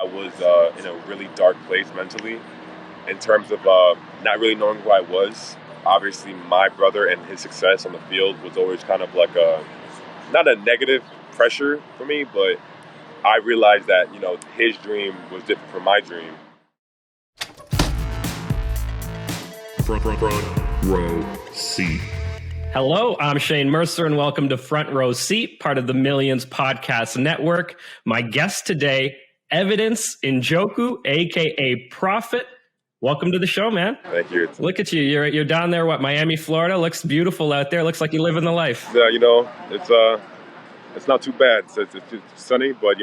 I was in a really dark place mentally in terms of not really knowing who I was. Obviously, my brother and his success on the field was always kind of like not a negative pressure for me, but I realized that, his dream was different from my dream. Front row seat. Hello, I'm Shane Mercer, and welcome to Front Row Seat, part of the Millions Podcast Network. My guest today, Evidence Njoku, a.k.a. Prophet. Welcome to the show, man. Thank you. Look at you. You're down there, Miami, Florida? Looks beautiful out there. Looks like you're living the life. Yeah, it's not too bad. It's sunny, but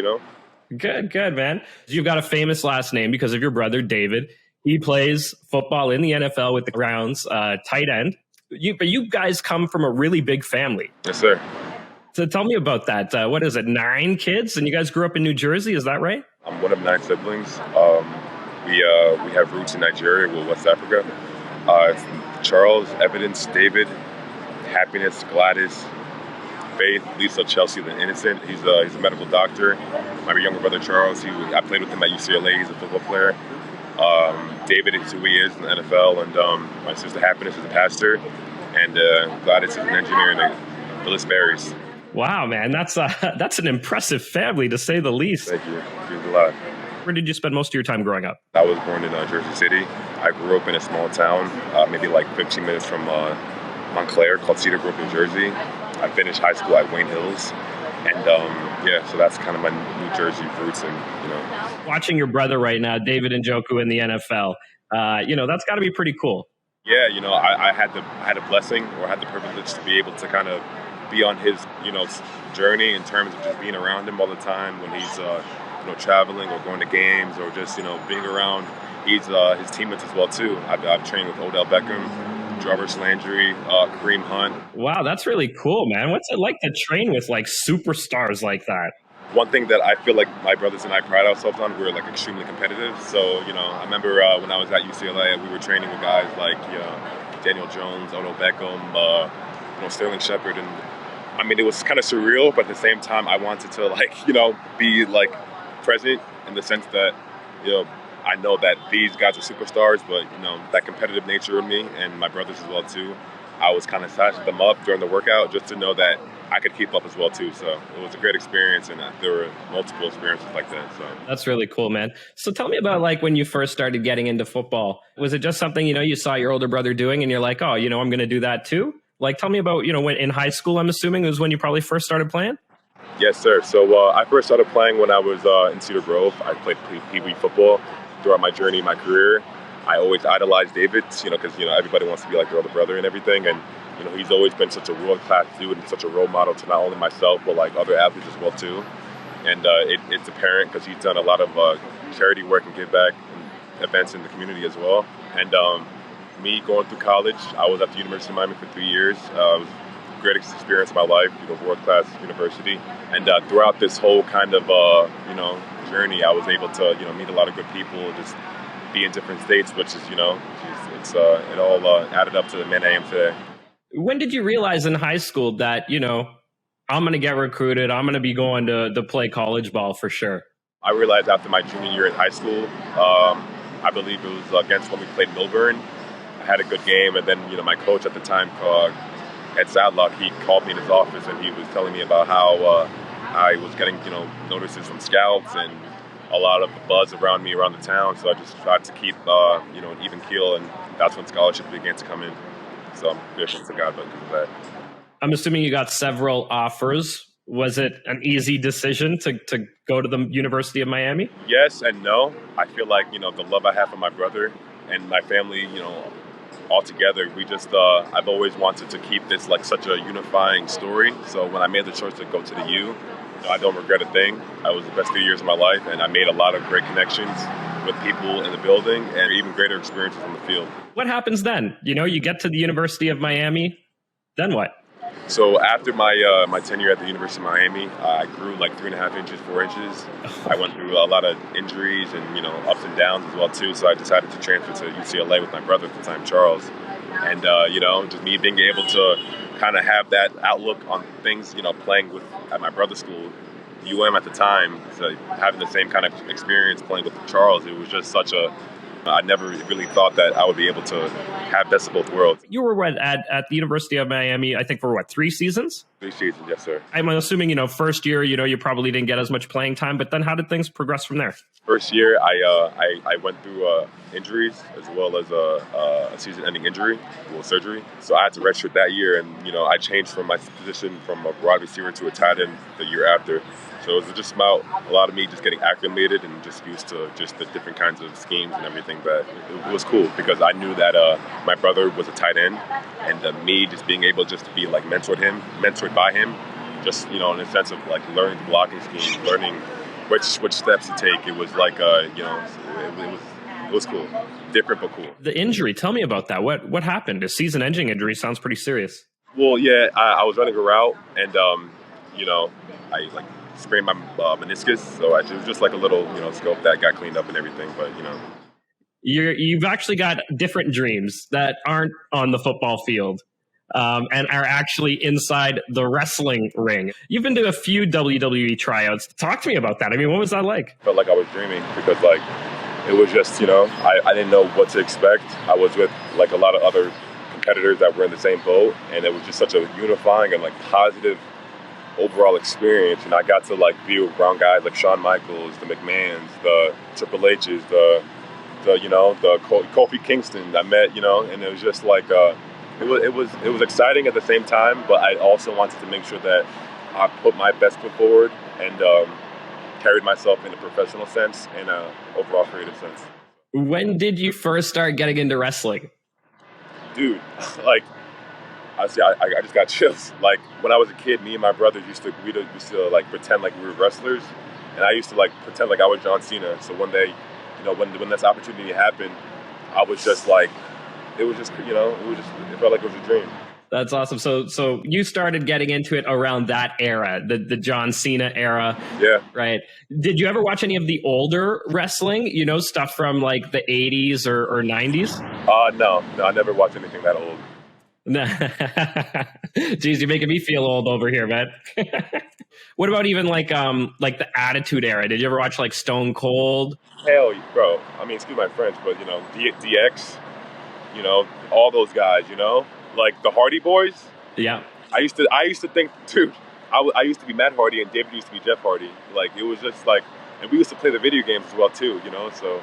Good, man. You've got a famous last name because of your brother, David. He plays football in the NFL with the Browns, tight end. But you guys come from a really big family. Yes, sir. So tell me about that. What is it, 9 kids? And you guys grew up in New Jersey, is that right? I'm one of 9 siblings. We have roots in Nigeria, West Africa. Charles, Evidence, David, Happiness, Gladys, Faith, Lisa, Chelsea, the innocent. He's a medical doctor. My younger brother Charles, I played with him at UCLA. He's a football player. David is who he is in the NFL, and my sister Happiness is a pastor, and Gladys is an engineer, and the list varies. Wow, man, that's an impressive family to say the least. Thank you. It means a lot. Where did you spend most of your time growing up? I was born in Jersey City. I grew up in a small town, maybe like 15 minutes from Montclair, called Cedar Grove, New Jersey. I finished high school at Wayne Hills. And so that's kind of my New Jersey roots, and Watching your brother right now, David Njoku in the NFL, that's got to be pretty cool. Yeah, I had a blessing, or had the privilege to be able to kind of be on his journey in terms of just being around him all the time when he's traveling or going to games, or just being around his teammates as well too. I've trained with Odell Beckham, Jarvis Landry, Kareem Hunt. Wow, that's really cool, man. What's it like to train with like superstars like that? One thing that I feel like my brothers and I pride ourselves on, we're like extremely competitive. So, I remember when I was at UCLA, we were training with guys like, Daniel Jones, Odell Beckham, Sterling Shepard. And I mean, it was kind of surreal, but at the same time, I wanted to be like present in the sense that, I know that these guys are superstars, but, that competitive nature in me, and my brothers as well too, I was kind of sizing them up during the workout just to know that I could keep up as well too. So it was a great experience, and there were multiple experiences like that. So that's really cool, man. So tell me about like when you first started getting into football. Was it just something, you saw your older brother doing and you're like, oh, I'm going to do that too? Like, tell me about, when in high school, I'm assuming it was when you probably first started playing? Yes, sir. So I first started playing when I was in Cedar Grove. I played Pee Wee football throughout my journey, my career. I always idolized David, because, everybody wants to be like their older brother and everything. And, he's always been such a world-class dude and such a role model to not only myself, but like other athletes as well too. And it's apparent because he's done a lot of charity work and give back and events in the community as well. And me going through college, I was at the University of Miami for 3 years. It was a great experience of my life, world-class university. And throughout this whole kind of, journey, I was able to, meet a lot of good people, just be in different states, which is, it all added up to the man I am today. When did you realize in high school that, I'm going to get recruited, I'm going to be going to play college ball for sure? I realized after my junior year in high school, I believe it was against when we played Milburn. I had a good game, and then, my coach at the time, Ed Sadlock, he called me in his office, and he was telling me about how I was getting, notices from scouts and a lot of buzz around me around the town. So I just tried to keep, an even keel, and that's when scholarships began to come in. So I'm grateful to God because of that. I'm assuming you got several offers. Was it an easy decision to go to the University of Miami? Yes and no. I feel like, the love I have for my brother and my family, all together, we just, I've always wanted to keep this like such a unifying story. So when I made the choice to go to the U, I don't regret a thing. It was the best 3 years of my life, and I made a lot of great connections with people in the building and even greater experiences on the field. What happens then? You get to the University of Miami, then what? So after my tenure at the University of Miami, I grew like 3.5 inches, 4 inches. I went through a lot of injuries and, ups and downs as well too. So I decided to transfer to UCLA with my brother at the time, Charles. And, just me being able to kind of have that outlook on things, playing at my brother's school, at the time, so having the same kind of experience playing with Charles, it was just such a. I never really thought that I would be able to have best of both worlds. You were at the University of Miami, I think, for 3 seasons? 3 seasons, yes, sir. I'm assuming, first year, you probably didn't get as much playing time, but then how did things progress from there? First year, I went through injuries as well as a season-ending injury, surgery. So I had to redshirt that year, and I changed from my position from a wide receiver to a tight end the year after. So it was just about a lot of me just getting acclimated and just used to just the different kinds of schemes and everything. But it was cool because I knew that my brother was a tight end, and me just being able just to be like mentored by him, just in a sense of like learning the blocking scheme, learning which steps to take. It was like it was cool, different but cool. The injury, tell me about that. What happened? A season-ending injury sounds pretty serious. Well, yeah, I was running a route, and I sprained my meniscus, so it was just like a little scope that got cleaned up and everything. But you've actually got different dreams that aren't on the football field. And are actually inside the wrestling ring. You've been to a few WWE tryouts. Talk to me about that. I mean, what was that like? I felt like I was dreaming because it was just, I didn't know what to expect. I was with like a lot of other competitors that were in the same boat, and it was just such a unifying and like positive overall experience. And I got to be around guys like Shawn Michaels, the McMahons, the Triple H's, the Kofi Kingston I met, and it was just like, it was exciting at the same time, but I also wanted to make sure that I put my best foot forward and carried myself in a professional sense and a overall creative sense. When did you first start getting into wrestling? Dude, I just got chills. Like when I was a kid, me and my brothers used to pretend like we were wrestlers, and I used to pretend like I was John Cena. So one day, when this opportunity happened, I was just like. It felt like it was a dream. That's awesome. So you started getting into it around that era, the John Cena era. Yeah. Right. Did you ever watch any of the older wrestling, stuff from like the 80s or 90s? No, I never watched anything that old. Geez, you're making me feel old over here, man. What about even like the Attitude Era? Did you ever watch like Stone Cold? Hell, bro. I mean, excuse my French, but DX. All those guys, like the Hardy Boys. Yeah. I used to think, dude, I used to be Matt Hardy and David used to be Jeff Hardy. Like, it was just like, and we used to play the video games as well too, so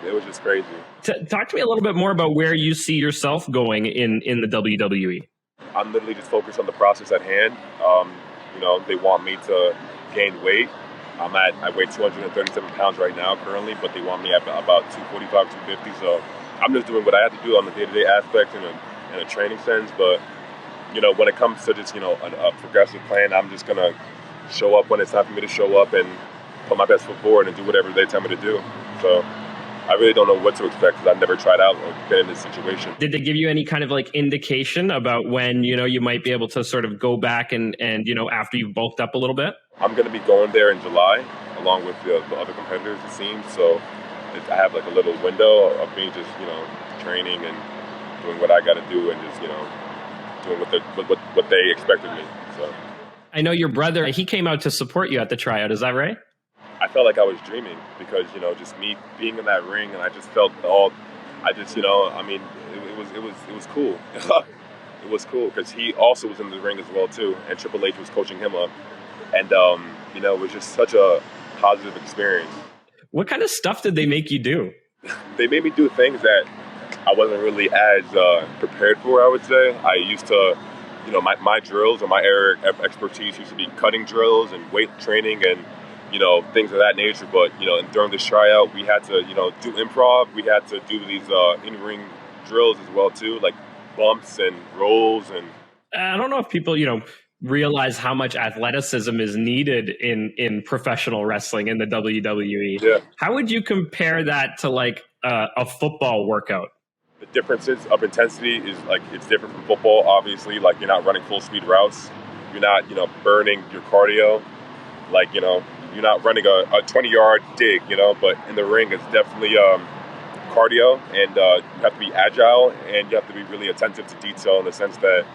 it was just crazy. Talk to me a little bit more about where you see yourself going in the WWE. I'm literally just focused on the process at hand. They want me to gain weight. I weigh 237 pounds right now currently, but they want me at about 245, 250, so I'm just doing what I have to do on the day-to-day aspect in a training sense. But, when it comes to just, a progressive plan, I'm just going to show up when it's time for me to show up and put my best foot forward and do whatever they tell me to do. So I really don't know what to expect because I've never tried out or been in this situation. Did they give you any kind of indication about when, you might be able to sort of go back and after you've bulked up a little bit? I'm going to be going there in July along with the other competitors, it seems. So I have a little window of me just, training and doing what I got to do and just, doing what they expect of me. So I know your brother, he came out to support you at the tryout. Is that right? I felt like I was dreaming because, just me being in that ring and I just felt it was cool. It was cool because he also was in the ring as well too. And Triple H was coaching him up. And, it was just such a positive experience. What kind of stuff did they make you do? They made me do things that I wasn't really as prepared for, I would say. I used to, my drills or my area of expertise used to be cutting drills and weight training and, things of that nature. But, and during this tryout, we had to, do improv. We had to do these in-ring drills as well, too, like bumps and rolls. And I don't know if people, realize how much athleticism is needed in professional wrestling in the WWE. Yeah. How would you compare that to a football workout? The differences of intensity is it's different from football, obviously. You're not running full speed routes. You're not, burning your cardio. You're not running a 20-yard dig, but in the ring it's definitely cardio, and you have to be agile and you have to be really attentive to detail in the sense that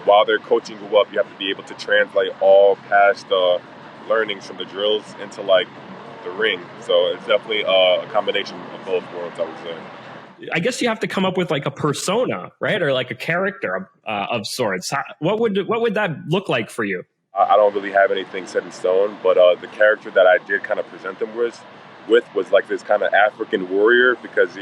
while they're coaching you up, you have to be able to translate all past learnings from the drills into like the ring. So it's definitely a combination of both worlds, I would say. I guess you have to come up with like a persona, right, or like a character of sorts. What would that look like for you? I don't really have anything set in stone, but the character that I did kind of present them with was like this kind of African warrior because,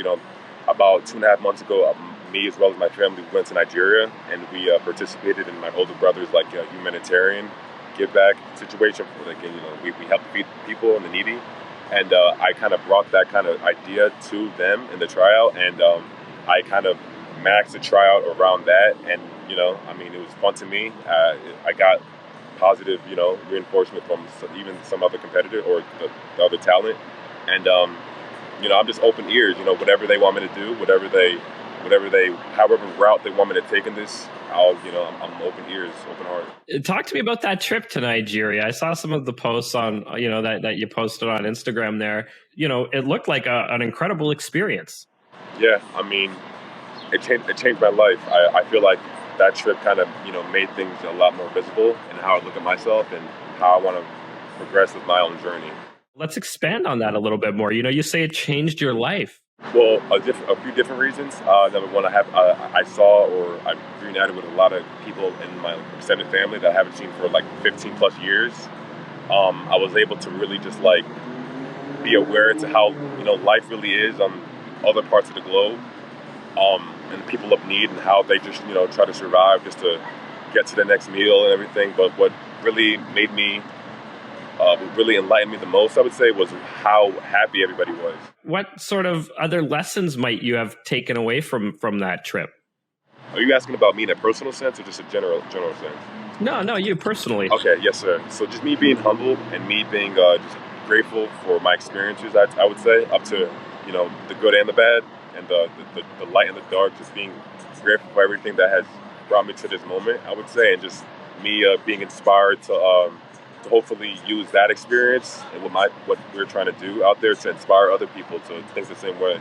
about 2.5 months ago, me as well as my family went to Nigeria and we participated in my older brother's like humanitarian give back situation. We help feed people and the needy. And I kind of brought that kind of idea to them in the tryout, and I kind of maxed the tryout around that. And it was fun to me. I got positive, reinforcement from even some other competitor or the other talent. And I'm just open ears. Whatever they want me to do, however route they want me to take in this, I'm open ears, open heart. Talk to me about that trip to Nigeria. I saw some of the posts on, that you posted on Instagram there. It looked like an incredible experience. Yeah, it changed my life. I feel like that trip kind of, made things a lot more visible in how I look at myself and how I want to progress with my own journey. Let's expand on that a little bit more. You say it changed your life. Well, a few different reasons. Number one, I saw or I reunited with a lot of people in my extended family that I haven't seen for like 15 plus years. I was able to really just like be aware to how life really is on other parts of the globe, and people of need and how they just try to survive just to get to the next meal and everything. But what really made me really enlightened me the most, I would say, was how happy everybody was. What sort of other lessons might you have taken away from that trip? Are you asking about me in a personal sense or just a general sense? No, you personally. Okay, yes, sir. So just me being humble and me being just grateful for my experiences, I would say, up to the good and the bad, and the light and the dark. Just being grateful for everything that has brought me to this moment, I would say, and just me being inspired to hopefully use that experience and what we're trying to do out there to inspire other people to think the same way.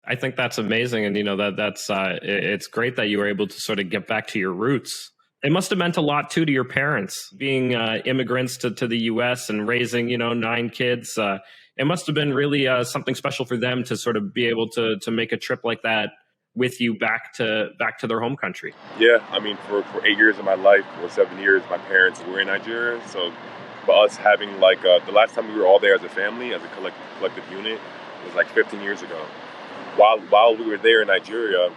I think that's amazing, and that's it's great that you were able to sort of get back to your roots. It must have meant a lot too to your parents, being immigrants to the U.S. and raising 9 kids. It must have been really something special for them to sort of be able to make a trip like that with you back to their home country. Yeah, for 8 years of my life, or 7 years, my parents were in Nigeria. So for us having like the last time we were all there as a family, as a collective unit, was like 15 years ago. While we were there in Nigeria,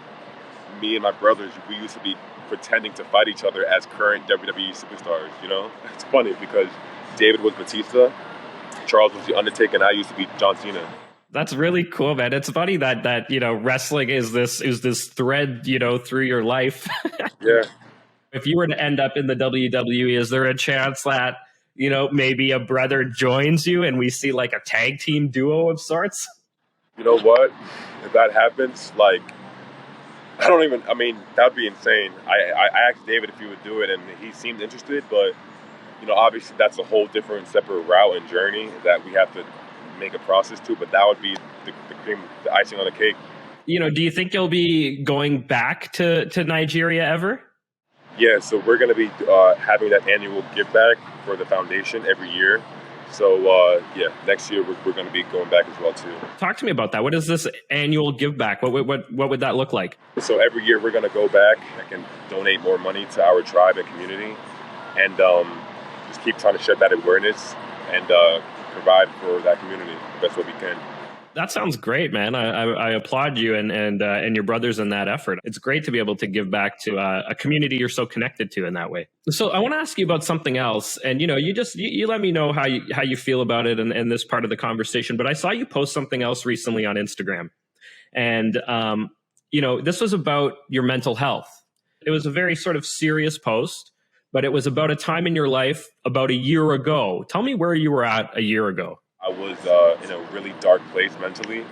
me and my brothers, we used to be pretending to fight each other as current WWE superstars. It's funny because David was Batista, Charles was The Undertaker, and I used to be John Cena. That's really cool, man. It's funny that wrestling is this thread through your life. Yeah. If you were to end up in the WWE, is there a chance that maybe a brother joins you and we see like a tag team duo of sorts? You know what? If that happens, like, that'd be insane. I asked David if he would do it, and he seemed interested, but, obviously that's a whole different separate route and journey that we have to make a process to, but that would be the cream, the icing on the cake. Do you think you'll be going back to Nigeria ever? Yeah, so we're going to be having that annual give back for the foundation every year. So, next year we're going to be going back as well, too. Talk to me about that. What is this annual give back? What would that look like? So every year we're going to go back and donate more money to our tribe and community, and just keep trying to shed that awareness and provide for that community the best way we can. That sounds great, man. I applaud you and your brothers in that effort. It's great to be able to give back to a community you're so connected to in that way. So I want to ask you about something else, and you let me know how you feel about it in this part of the conversation. But I saw you post something else recently on Instagram, and this was about your mental health. It was a very sort of serious post, but it was about a time in your life about a year ago. Tell me where you were at a year ago. I was in a really dark place mentally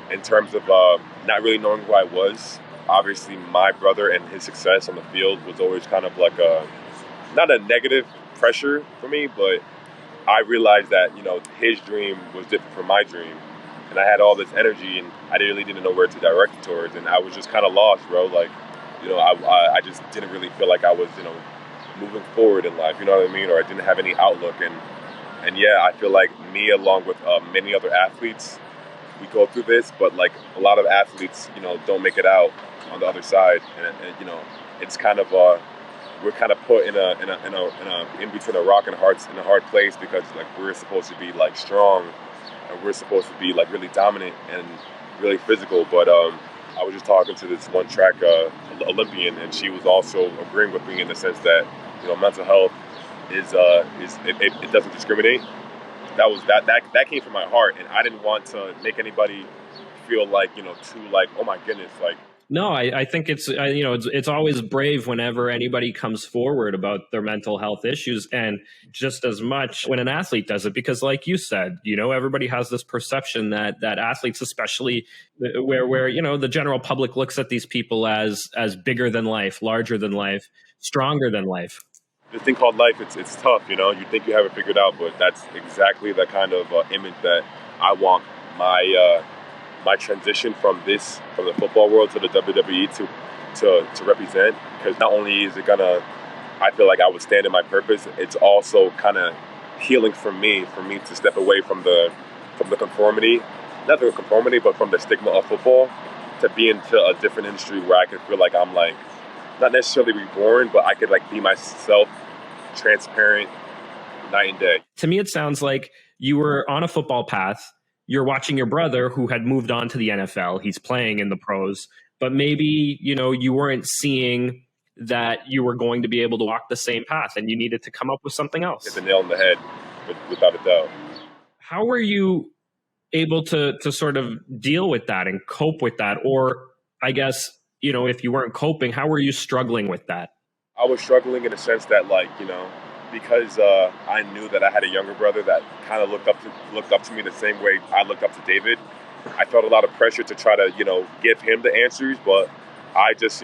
in terms of not really knowing who I was. Obviously, my brother and his success on the field was always kind of like not a negative pressure for me, but I realized that, his dream was different from my dream. And I had all this energy and I really didn't know where to direct it towards. And I was just kind of lost, bro. Like, I just didn't really feel like I was, moving forward in life, you know what I mean? Or I didn't have any outlook. And And yeah, I feel like me, along with many other athletes, we go through this, but like a lot of athletes, don't make it out on the other side, and it's kind of we're kind of put in between a rock and a hard place, because like we're supposed to be like strong, and we're supposed to be like really dominant and really physical. But I was just talking to this one track Olympian, and she was also agreeing with me in the sense that mental health it doesn't discriminate. That came from my heart, and I didn't want to make anybody feel like too like, oh my goodness, like. No, I think it's always brave whenever anybody comes forward about their mental health issues, and just as much when an athlete does it, because like you said, everybody has this perception that athletes, especially where the general public looks at these people as bigger than life, larger than life, stronger than life. This thing called life, it's tough, you think you have it figured out, but that's exactly the kind of image that I want my transition from the football world to the WWE to represent. Because not only is it I feel like I would stand in my purpose, it's also kind of healing for me to step away from the conformity, not the conformity, but from the stigma of football, to be into a different industry where I could feel like I'm like, not necessarily reborn, but I could like be myself, transparent, night and day. To me, it sounds like you were on a football path. You're watching your brother who had moved on to the NFL. He's playing in the pros, but maybe, you weren't seeing that you were going to be able to walk the same path, and you needed to come up with something else. Hit the nail on the head, without a doubt. How were you able to sort of deal with that and cope with that? Or I guess, if you weren't coping, how were you struggling with that? I was struggling in the sense that, like, because I knew that I had a younger brother that kind of looked up to me the same way I looked up to David. I felt a lot of pressure to try to, give him the answers, but I just,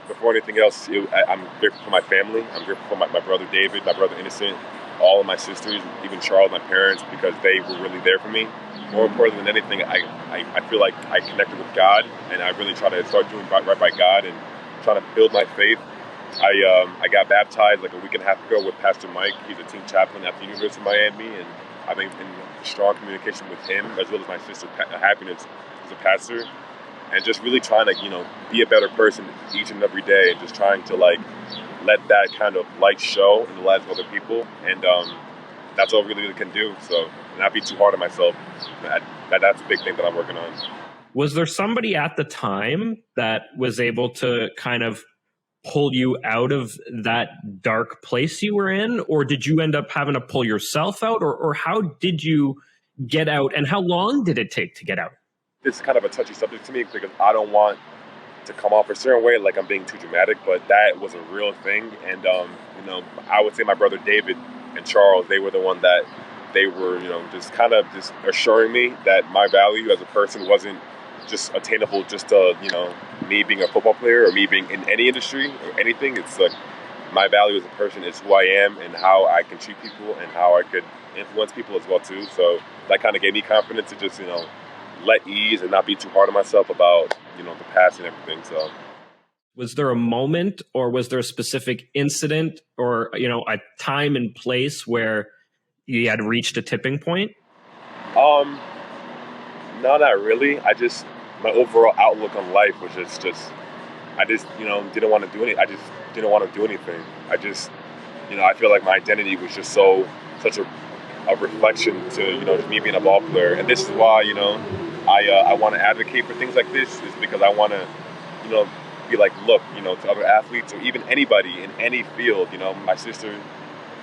before anything else, I'm grateful for my family. I'm grateful for my brother David, my brother Innocent, all of my sisters, even Charles, my parents, because they were really there for me. More important than anything, I feel like I connected with God, and I really try to start doing right by God and trying to build my faith. I got baptized like a week and a half ago with Pastor Mike. He's a team chaplain at the University of Miami, and I've been in strong communication with him, as well as my sister Happiness, who's a pastor, and just really trying to be a better person each and every day, and just trying to like let that kind of light show in the lives of other people, and that's all I really can do. So not be too hard on myself. That's a big thing that I'm working on. Was there somebody at the time that was able to kind of pull you out of that dark place you were in, or did you end up having to pull yourself out, or how did you get out, and how long did it take to get out? It's kind of a touchy subject to me, because I don't want to come off a certain way like I'm being too dramatic, but that was a real thing. And I would say my brother David and Charles, they were the one that they were just kind of just assuring me that my value as a person wasn't just attainable just to me being a football player or me being in any industry or anything. It's like my value as a person is who I am and how I can treat people and how I could influence people as well too. So that kind of gave me confidence to just let ease and not be too hard on myself about the past and everything. So was there a moment, or was there a specific incident, or a time and place where you had reached a tipping point? No, not really. My overall outlook on life was just I just, didn't want to do anything. I just didn't want to do anything. I feel like my identity was just such a reflection to, just me being a ball player. And this is why, I want to advocate for things like this, is because I want to, be like, look, to other athletes or even anybody in any field. My sister,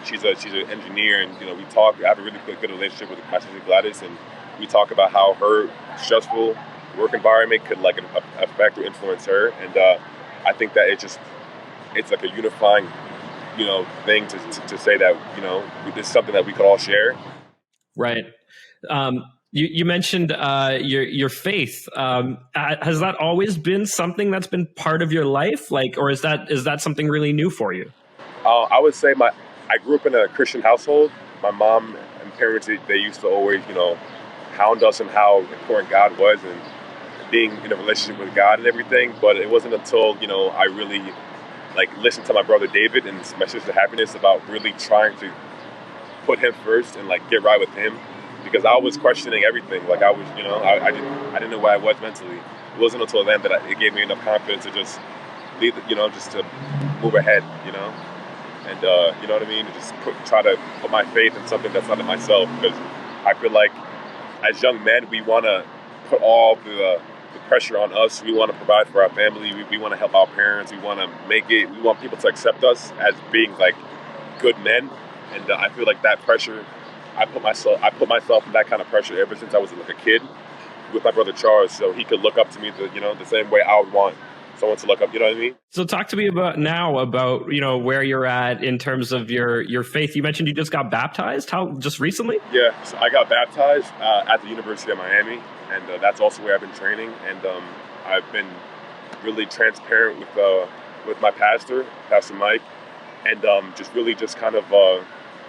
she's an engineer, and, we talk. I have a really good relationship with my sister Gladys, and we talk about how her stressful work environment could like affect or influence her, and I think that it's like a unifying thing to say that this is something that we could all share. Right. You mentioned your faith. Has that always been something that's been part of your life, or is that something really new for you? I would say I grew up in a Christian household. My mom and parents, they used to always hound us on how important God was and being in a relationship with God and everything. But it wasn't until I really listened to my brother David and my sister Happiness about really trying to put him first and like get right with him, because I was questioning everything. Like I was, I didn't know where I was mentally. It wasn't until then that it gave me enough confidence to just lead, just to move ahead, and you know what I mean, to just try to put my faith in something that's not in myself, because I feel like as young men we want to put all the pressure on us. We want to provide for our family. We want to help our parents. We want to make it. We want people to accept us as being like good men. And I feel like that pressure, I put myself in that kind of pressure ever since I was like a kid with my brother Charles, so he could look up to me the same way I would want someone to look up. You know what I mean? So talk to me about where you're at in terms of your faith. You mentioned you just got baptized. How, just recently? Yeah, so I got baptized at the University of Miami, and that's also where I've been training. And I've been really transparent with my pastor, Pastor Mike, and just kind of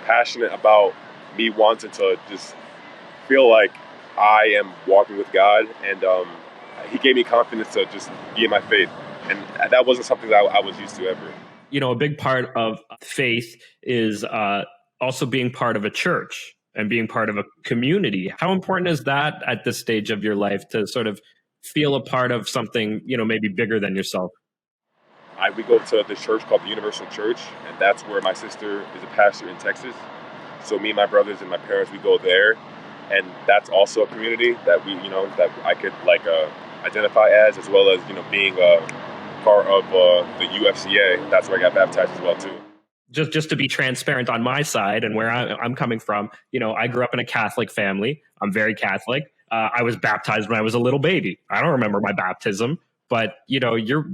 passionate about me wanting to just feel like I am walking with God, and he gave me confidence to just be in my faith. And that wasn't something that I was used to ever. A big part of faith is also being part of a church and being part of a community. How important is that at this stage of your life to sort of feel a part of something, maybe bigger than yourself? We go to this church called the Universal Church, and that's where my sister is a pastor in Texas. So me and my brothers and my parents, we go there. And that's also a community that that I could identify as well as, being part of the UFCA. That's where I got baptized as well too. Just to be transparent on my side and where I'm coming from, I grew up in a Catholic family. I'm very Catholic. I was baptized when I was a little baby. I don't remember my baptism, but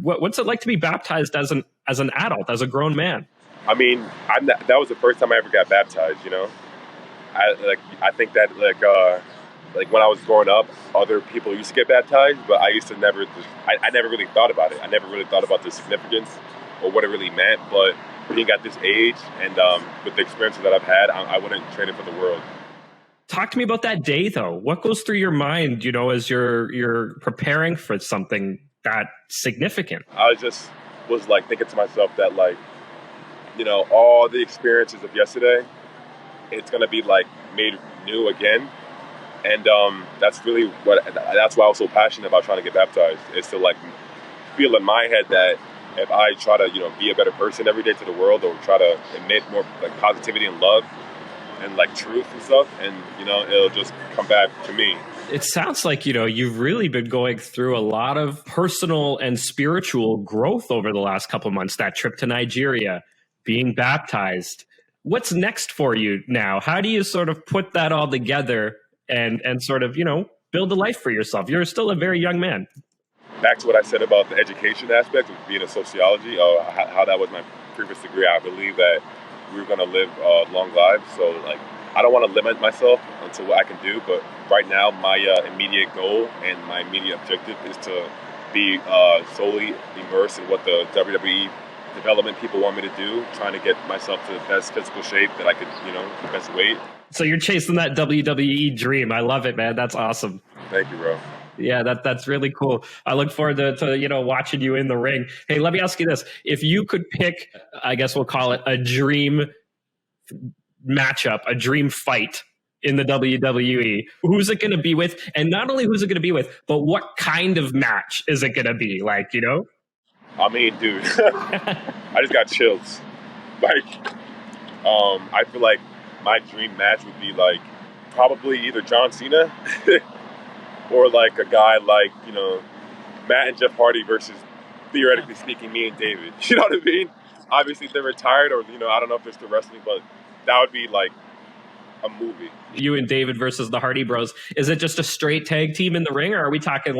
what's it like to be baptized as an adult, as a grown man? I mean, that was the first time I ever got baptized. I think that when I was growing up, other people used to get baptized, but I used to never. I never really thought about it. I never really thought about the significance or what it really meant. But being at this age and with the experiences that I've had, I wouldn't trade it for the world. Talk to me about that day, though. What goes through your mind, as you're preparing for something that significant? I was thinking to myself that all the experiences of yesterday, it's gonna be made new again, and that's why I was so passionate about trying to get baptized. Is to feel in my head that if I try to be a better person every day to the world, or try to emit more positivity and love and truth and stuff, and it'll just come back to me. It sounds like you've really been going through a lot of personal and spiritual growth over the last couple of months. That trip to Nigeria, being baptized. What's next for you now? How do you sort of put that all together and sort of, build a life for yourself? You're still a very young man. Back to what I said about the education aspect of being a sociology, how that was my previous degree. I believe that we were going to live long lives. So I don't want to limit myself unto what I can do. But right now, my immediate goal and my immediate objective is to be solely immersed in what the WWE development people want me to do, trying to get myself to the best physical shape that I could, the best weight. So you're chasing that WWE dream. I love it, man. That's awesome. Thank you, bro. Yeah, that's really cool. I look forward to watching you in the ring. Hey, let me ask you this. If you could pick, I guess we'll call it a dream matchup, a dream fight in the WWE, who's it going to be with? And not only who's it going to be with, but what kind of match is it going to be? I mean, dude, I just got chills. I feel like my dream match would be probably either John Cena or a guy Matt and Jeff Hardy versus, theoretically speaking, me and David. You know what I mean? Obviously, they're retired, or I don't know if they're still wrestling, but that would be a movie. You and David versus the Hardy Bros. Is it just a straight tag team in the ring, or are we talking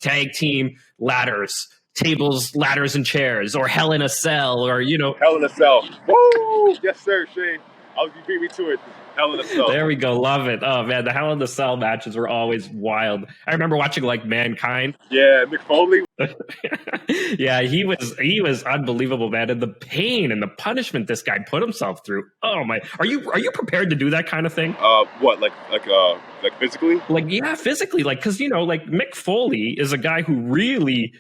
tag team ladders? Tables, ladders, and chairs, or Hell in a Cell, or Hell in a Cell. Woo! Yes, sir, Shane. You beat me to it. Hell in a Cell. There we go. Love it. Oh man, the Hell in a Cell matches were always wild. I remember watching Mankind. Yeah, Mick Foley. Yeah, he was unbelievable, man, and the pain and the punishment this guy put himself through. Oh my! Are you prepared to do that kind of thing? What physically? Yeah, physically, because Mick Foley is a guy who really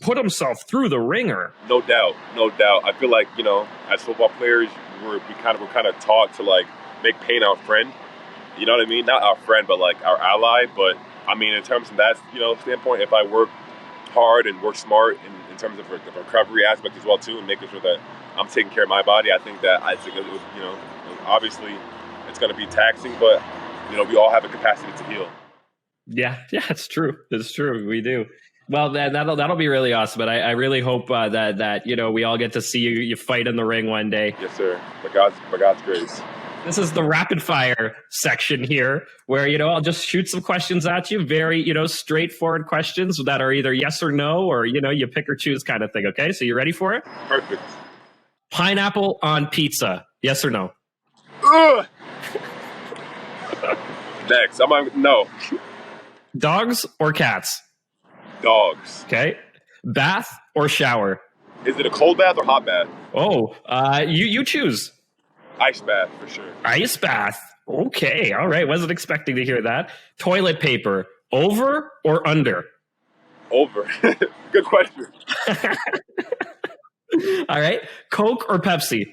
put himself through the ringer. No doubt. I feel as football players, we're kind of taught to make pain our friend. You know what I mean? Not our friend, but like our ally. But I mean, in terms of that, standpoint, if I work hard and work smart in terms of the recovery aspect as well too, and making sure that I'm taking care of my body, I think that obviously it's going to be taxing, but we all have the capacity to heal. Yeah, it's true. It's true. We do. Well, that'll be really awesome. But I really hope that we all get to see you fight in the ring one day. Yes, sir. By God's grace. This is the rapid fire section here where, I'll just shoot some questions at you. Very, straightforward questions that are either yes or no, or, you pick or choose kind of thing. Okay. So you ready for it? Perfect. Pineapple on pizza. Yes or no? Ugh. Next. No. Dogs or cats? Dogs. Okay. Bath or shower? Is it a cold bath or hot bath? Oh, you choose. Ice bath for sure. Ice bath. Okay. All right. Wasn't expecting to hear that. Toilet paper. Over or under? Over. Good question. All right. Coke or Pepsi?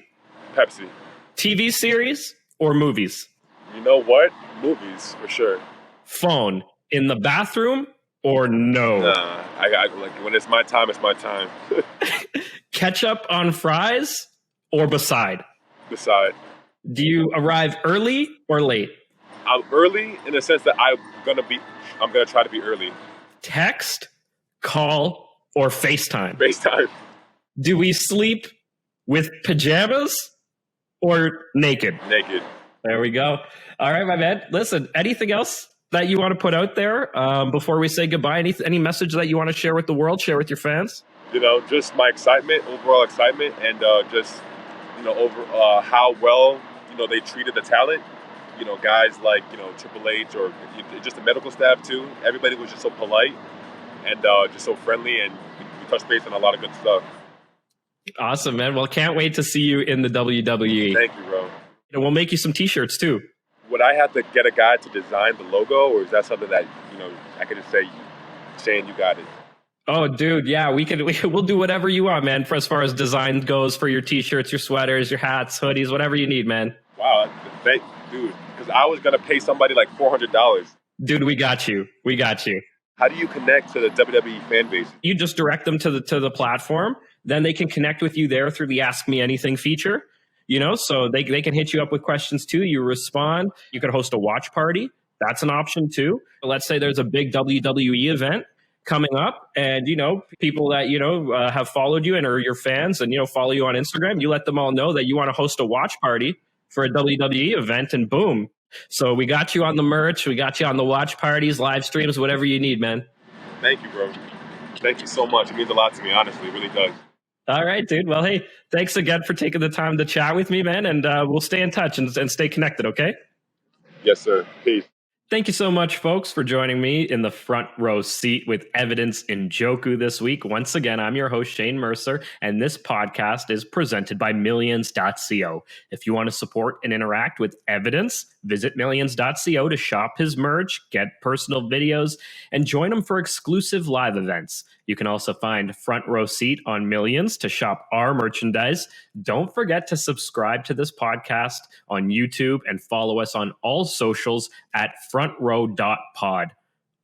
Pepsi. TV series or movies? You know what? Movies for sure. Phone in the bathroom or no? Nah. I like when it's my time, it's my time. Ketchup on fries or beside? Beside. Do you arrive early or late? I'm early in the sense that I'm gonna try to be early. Text, call, or FaceTime? FaceTime. Do we sleep with pajamas or naked? Naked. There we go. All right, my man. Listen, anything else that you want to put out there before we say goodbye? Any message that you want to share with the world, share with your fans? Just my overall excitement, and over how well, they treated the talent. Guys like, Triple H or just the medical staff too. Everybody was just so polite and just so friendly, and we touched base on a lot of good stuff. Awesome, man. Well, can't wait to see you in the WWE. Thank you, bro. And we'll make you some t-shirts too. Would I have to get a guy to design the logo, or is that something that, I could just say, Shane, you got it? Oh, dude, yeah, we'll do whatever you want, man, for as far as design goes for your t-shirts, your sweaters, your hats, hoodies, whatever you need, man. Wow, dude, because I was going to pay somebody like $400. Dude, we got you. How do you connect to the WWE fan base? You just direct them to the platform. Then they can connect with you there through the Ask Me Anything feature. So they can hit you up with questions too. You respond. You can host a watch party. That's an option too. Let's say there's a big WWE event coming up, and people that have followed you and are your fans and follow you on Instagram. You let them all know that you want to host a watch party for a WWE event, and boom. So we got you on the merch. We got you on the watch parties, live streams, whatever you need, man. Thank you, bro. Thank you so much. It means a lot to me, honestly. It really does. All right, dude. Well, hey, thanks again for taking the time to chat with me, man. And we'll stay in touch and stay connected, okay? Yes, sir. Peace. Thank you so much, folks, for joining me in the front row seat with Evidence Njoku this week. Once again, I'm your host, Shane Mercer, and this podcast is presented by Millions.co. If you want to support and interact with Evidence, visit Millions.co to shop his merch, get personal videos, and join him for exclusive live events. You can also find Front Row Seat on Millions to shop our merchandise. Don't forget to subscribe to this podcast on YouTube and follow us on all socials at frontrow.pod.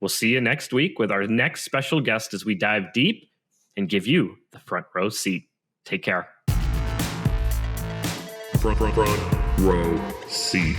We'll see you next week with our next special guest as we dive deep and give you the front row seat. Take care. Front row seat.